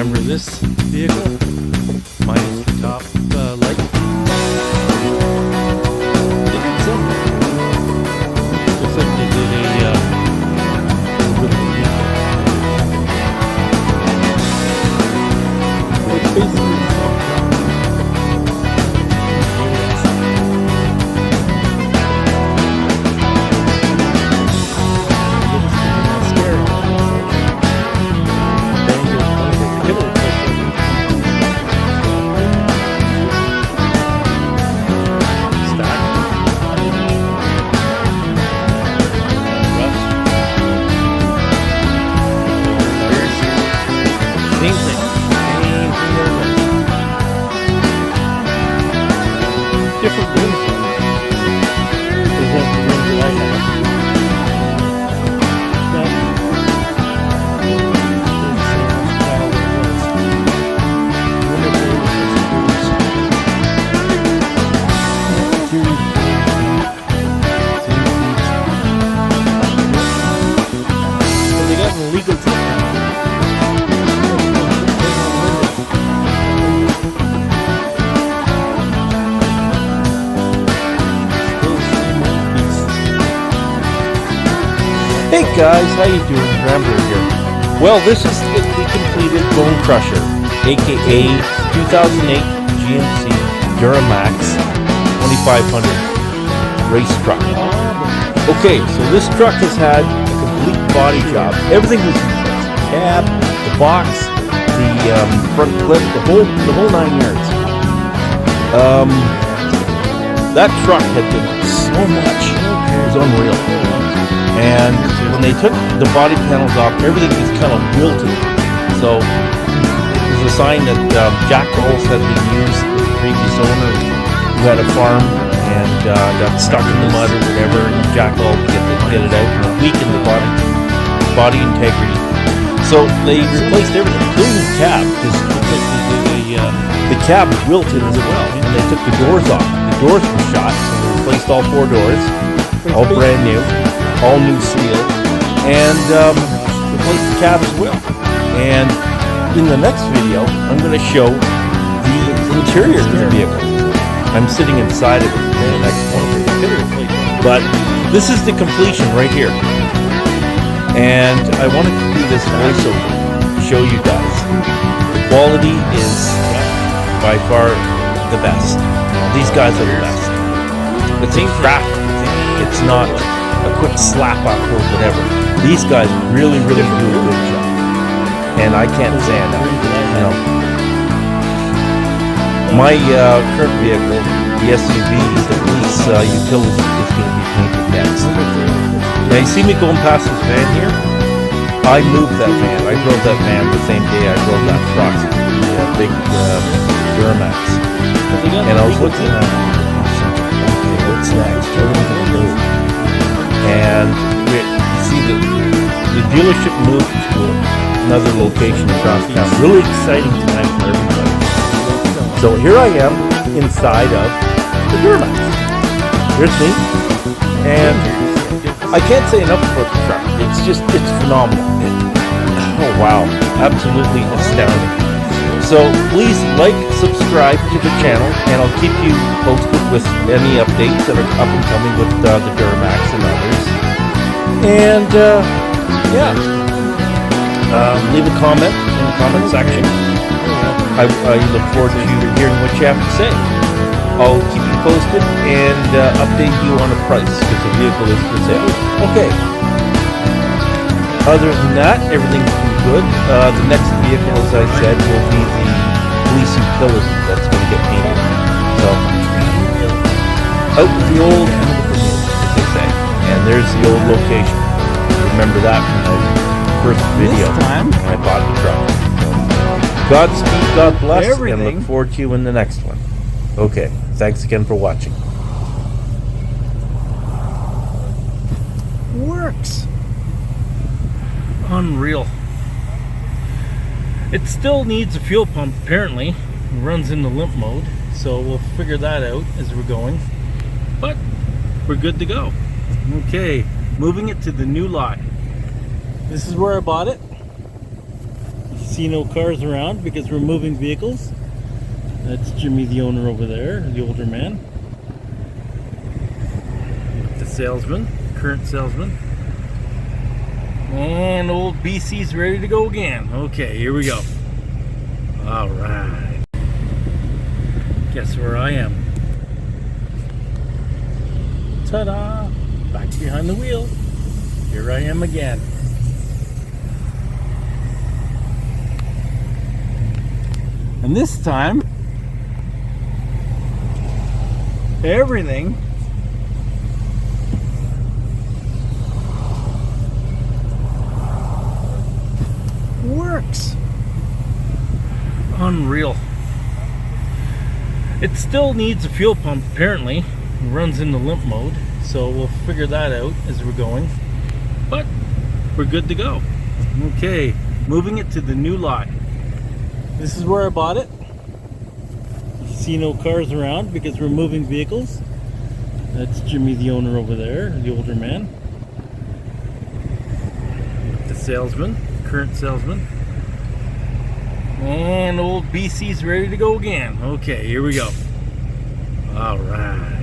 remember this vehicle? Minus the top light. They did something. Looks like they did a little vehicle. It's basically different rims. There's one of the rims that I have. That so they got an illegal tip. Hey guys, how you doing? Rambler here. Well, this is the completed Bonecrusher, aka 2008 GMC Duramax 2500 Racetruck. Okay, so this truck has had a complete body job. Everything was replaced. The cab, the box, the front clip, the whole 9 yards. That truck had done so much. It was unreal. And when they took the body panels off, everything was kind of wilted. So it was a sign that jackalls had been used. The previous owner who had a farm and got stuck in the mud or whatever, and jackal would get it out and weaken the body integrity. So they replaced everything, including the cab, because the cab wilted as well. And they took the doors off. The doors were shot, so they replaced all 4 doors, all brand new. All new steel, and replace the cab as well. And in the next video, I'm going to show the interior of the vehicle. I'm sitting inside of it in the next one, but this is the completion right here. And I wanted to do this voiceover to show you guys. The quality is by far the best. These guys are the best. It's a craft. It's not a quick slap up or whatever. These guys really do a good job, and I can't say enough. You know, my current vehicle, the SUV, the police utility, is going to be painted next. Now you see me going past this van here. I moved that van. I drove that van the same day I drove that truck, the big Duramax, and I was looking at okay, what's next? What am I going to do? And you see the dealership moved to another location across town. Really exciting time for everybody. So here I am inside of the Duramax. Here's me. And I can't say enough about the truck. It's phenomenal. Oh wow, absolutely astounding. So please like, subscribe to the channel, and I'll keep you posted with any updates that are up and coming with the Duramax and others. And leave a comment in the comment section. I look forward to hearing what you have to say. I'll keep you posted and update you on the price because the vehicle is for sale. Okay. Other than that, everything's been good. The next vehicle, as I said, will be the police utility that's going to get painted. So, out with the old, as they say. And there's the old location. Remember that from the first video when I bought the truck. Godspeed, God bless, and look forward to you in the next one. Okay, thanks again for watching. Works. Unreal. It still needs a fuel pump apparently. It runs into limp mode, so we'll figure that out as we're going. But we're good to go. Okay, moving it to the new lot. This is where I bought it. You See no cars around because we're moving vehicles. That's Jimmy, the owner over there, the older man. The salesman, current salesman. And old BC's ready to go again. Okay, here we go. All right. Guess where I am? Ta-da! Back behind the wheel. Here I am again. And this time, everything works. Unreal. It still needs a fuel pump apparently. It runs into limp mode, so we'll figure that out as we're going. But we're good to go. Okay, moving it to the new lot. This is where I bought it. See no cars around because we're moving vehicles. That's Jimmy, the owner over there, the older man. The salesman, current salesman. And old BC's ready to go again. Okay, here we go. All right.